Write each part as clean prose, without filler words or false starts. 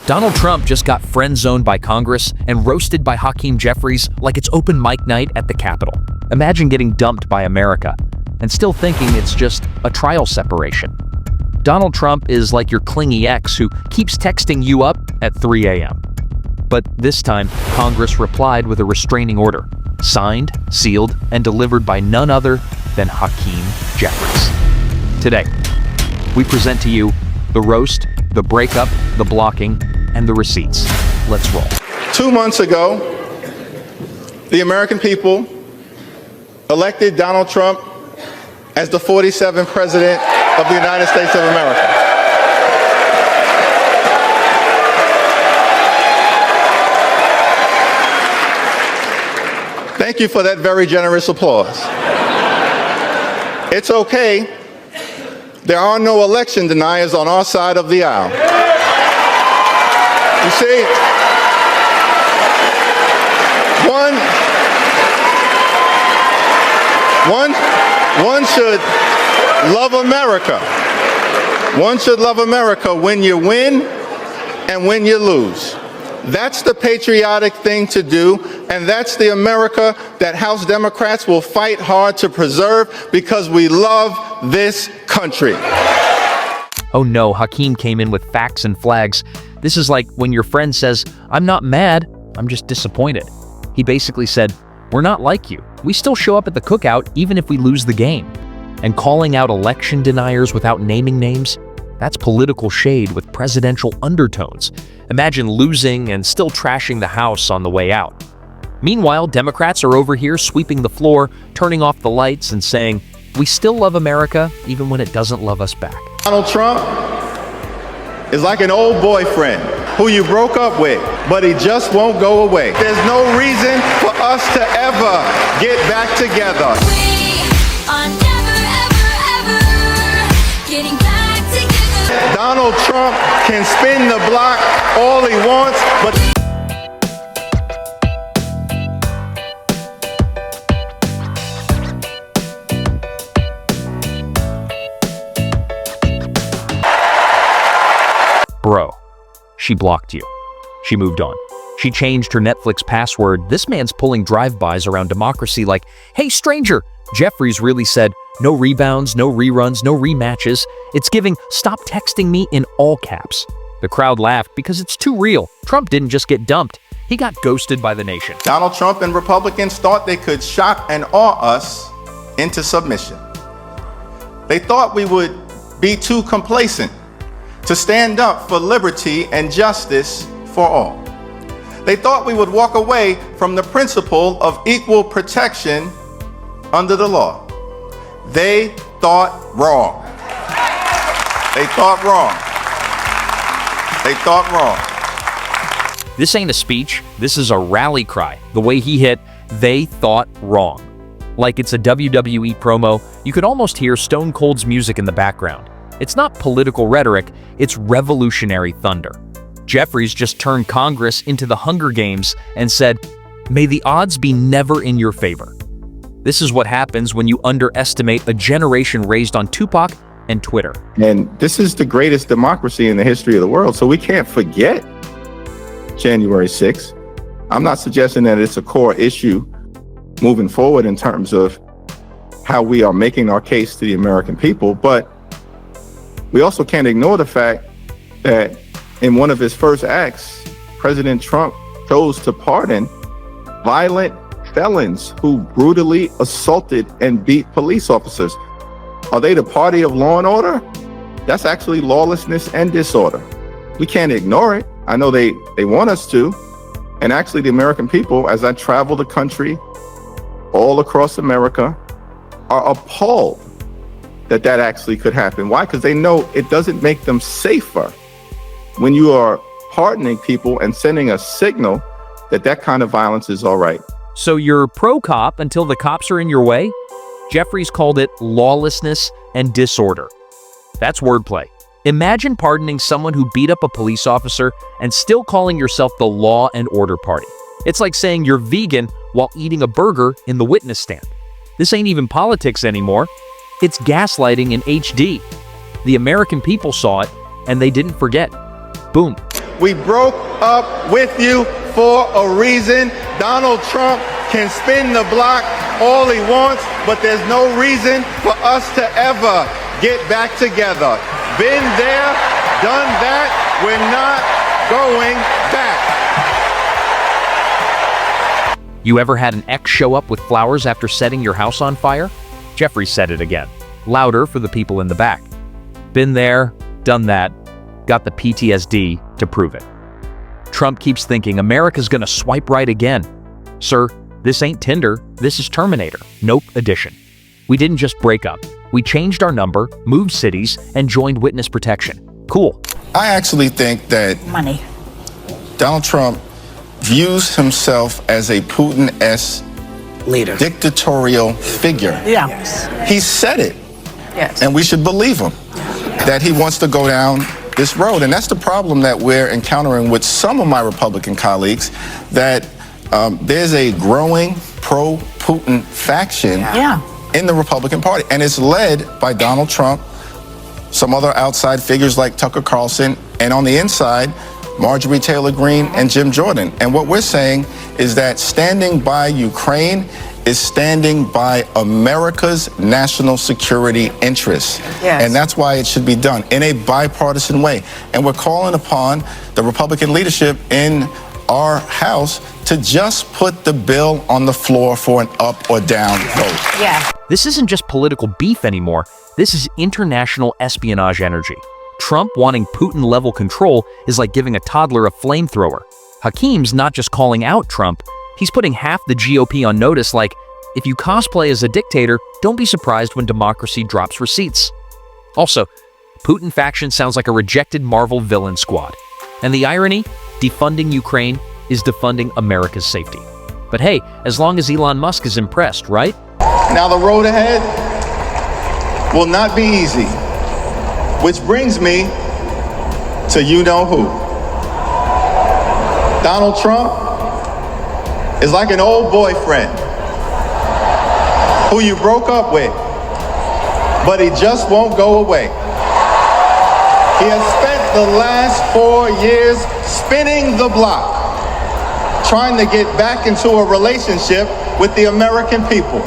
Donald Trump just got friend-zoned by Congress and roasted by Hakeem Jeffries like it's open mic night at the Capitol. Imagine getting dumped by America and still thinking it's just a trial separation. Donald Trump is like your clingy ex who keeps texting you up at 3 a.m. But this time, Congress replied with a restraining order, signed, sealed, and delivered by none other than Hakeem Jeffries. Today, we present to you the roast, the breakup, the blocking, and the receipts. Let's roll. 2 months ago, the American people elected Donald Trump as the 47th President of the United States of America. Thank you for that very generous applause. It's okay. There are no election deniers on our side of the aisle. You see, one should love America. One should love America when you win and when you lose. That's the patriotic thing to do, and that's the America that House Democrats will fight hard to preserve because we love this country. Oh no, Hakeem came in with facts and flags. This is like when your friend says, "I'm not mad, I'm just disappointed." He basically said, "We're not like you. We still show up at the cookout even if we lose the game." And calling out election deniers without naming names? That's political shade with presidential undertones. Imagine losing and still trashing the House on the way out. Meanwhile, Democrats are over here sweeping the floor, turning off the lights and saying, "We still love America even when it doesn't love us back." Donald Trump is like an old boyfriend who you broke up with, but he just won't go away. There's no reason for us to ever get back together. We are never, ever, ever getting back together. Donald Trump can spin the block all he wants, but Bro, she blocked you. She moved on. She changed her Netflix password. This man's pulling drive-bys around democracy like, "Hey, stranger!" Jeffries really said, "No rebounds, no reruns, no rematches." It's giving, "Stop texting me" in all caps. The crowd laughed because it's too real. Trump didn't just get dumped. He got ghosted by the nation. Donald Trump and Republicans thought they could shock and awe us into submission. They thought we would be too complacent to stand up for liberty and justice for all. They thought we would walk away from the principle of equal protection under the law. They thought wrong. They thought wrong. They thought wrong. This ain't a speech. This is a rally cry. The way he hit, "They thought wrong." Like it's a WWE promo, you could almost hear Stone Cold's music in the background. It's not political rhetoric, it's revolutionary thunder. Jeffries just turned Congress into the Hunger Games and said, "May the odds be never in your favor." This is what happens when you underestimate a generation raised on Tupac and Twitter. And this is the greatest democracy in the history of the world, so we can't forget January 6th. I'm not suggesting that it's a core issue moving forward in terms of how we are making our case to the American people, but we also can't ignore the fact that in one of his first acts, President Trump chose to pardon violent felons who brutally assaulted and beat police officers. Are they the party of law and order? That's actually lawlessness and disorder. We can't ignore it. I know they want us to. And actually the American people, as I travel the country, all across America, are appalled that actually could happen. Why? Because they know it doesn't make them safer when you are pardoning people and sending a signal that kind of violence is all right. So you're pro-cop until the cops are in your way? Jeffries called it lawlessness and disorder. That's wordplay. Imagine pardoning someone who beat up a police officer and still calling yourself the law and order party. It's like saying you're vegan while eating a burger in the witness stand. This ain't even politics anymore. It's gaslighting in HD. The American people saw it, and they didn't forget. Boom. We broke up with you for a reason. Donald Trump can spin the block all he wants, but there's no reason for us to ever get back together. Been there, done that. We're not going back. You ever had an ex show up with flowers after setting your house on fire? Jeffries said it again, louder for the people in the back. Been there, done that, got the PTSD to prove it. Trump keeps thinking America's gonna swipe right again. Sir, this ain't Tinder, this is Terminator. Nope edition. We didn't just break up. We changed our number, moved cities, and joined witness protection. Cool. I actually think that Money. Donald Trump views himself as a Putin-esque Leader. dictatorial figure. Yeah. He said it, Yes. and we should believe him, that he wants to go down this road. And that's the problem that we're encountering with some of my Republican colleagues, that there's a growing pro-Putin faction Yeah. in the Republican Party. And it's led by Donald Trump, some other outside figures like Tucker Carlson, and on the inside, Marjorie Taylor Greene and Jim Jordan. And what we're saying is that standing by Ukraine is standing by America's national security interests. Yes. And that's why it should be done in a bipartisan way. And we're calling upon the Republican leadership in our House to just put the bill on the floor for an up or down vote. Yeah. This isn't just political beef anymore. This is international espionage energy. Trump wanting Putin-level control is like giving a toddler a flamethrower. Hakeem's not just calling out Trump, he's putting half the GOP on notice, like, if you cosplay as a dictator, don't be surprised when democracy drops receipts. Also, Putin faction sounds like a rejected Marvel villain squad. And the irony? Defunding Ukraine is defunding America's safety. But hey, as long as Elon Musk is impressed, right? Now the road ahead will not be easy, which brings me to you-know-who. Donald Trump is like an old boyfriend who you broke up with, but he just won't go away. He has spent the last 4 years spinning the block, trying to get back into a relationship with the American people.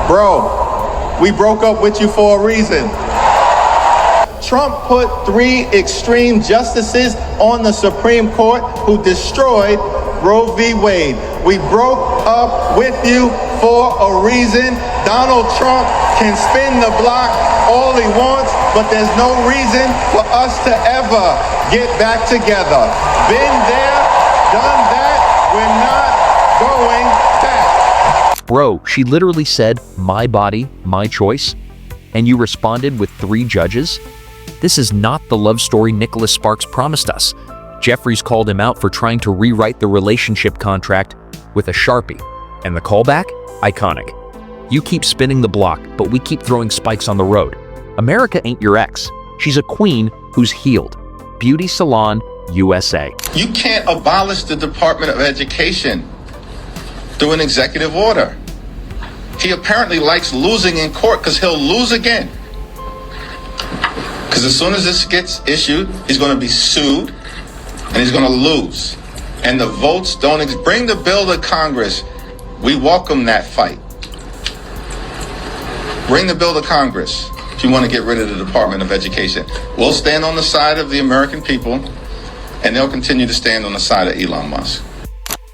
Bro, we broke up with you for a reason. Trump put 3 extreme justices on the Supreme Court who destroyed Roe v. Wade. We broke up with you for a reason. Donald Trump can spin the block all he wants, but there's no reason for us to ever get back together. Been there, done that, we're not going back. Bro, she literally said, my body, my choice, and you responded with 3 judges? This is not the love story Nicholas Sparks promised us. Jeffries called him out for trying to rewrite the relationship contract with a Sharpie. And the callback? Iconic. You keep spinning the block, but we keep throwing spikes on the road. America ain't your ex. She's a queen who's healed. Beauty Salon, USA. You can't abolish the Department of Education through an executive order. He apparently likes losing in court because he'll lose again. Because as soon as this gets issued, he's going to be sued and he's going to lose. And the votes don't bring the bill to Congress. We welcome that fight. Bring the bill to Congress if you want to get rid of the Department of Education. We'll stand on the side of the American people, and they'll continue to stand on the side of Elon Musk.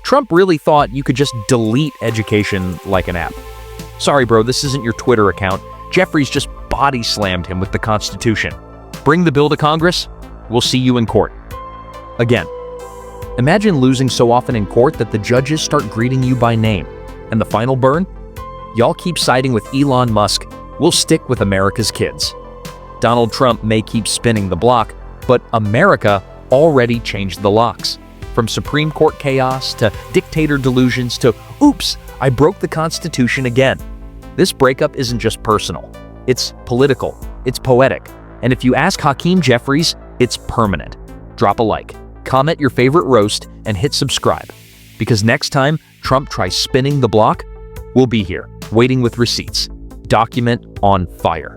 Trump really thought you could just delete education like an app. Sorry, bro, this isn't your Twitter account. Jeffries just body slammed him with the Constitution. Bring the bill to Congress, we'll see you in court. Again, imagine losing so often in court that the judges start greeting you by name. And the final burn? Y'all keep siding with Elon Musk, we'll stick with America's kids. Donald Trump may keep spinning the block, but America already changed the locks. From Supreme Court chaos to dictator delusions to, oops, I broke the Constitution again. This breakup isn't just personal. It's political. It's poetic. And if you ask Hakeem Jeffries, it's permanent. Drop a like, comment your favorite roast, and hit subscribe. Because next time Trump tries spinning the block, we'll be here, waiting with receipts. Document on fire.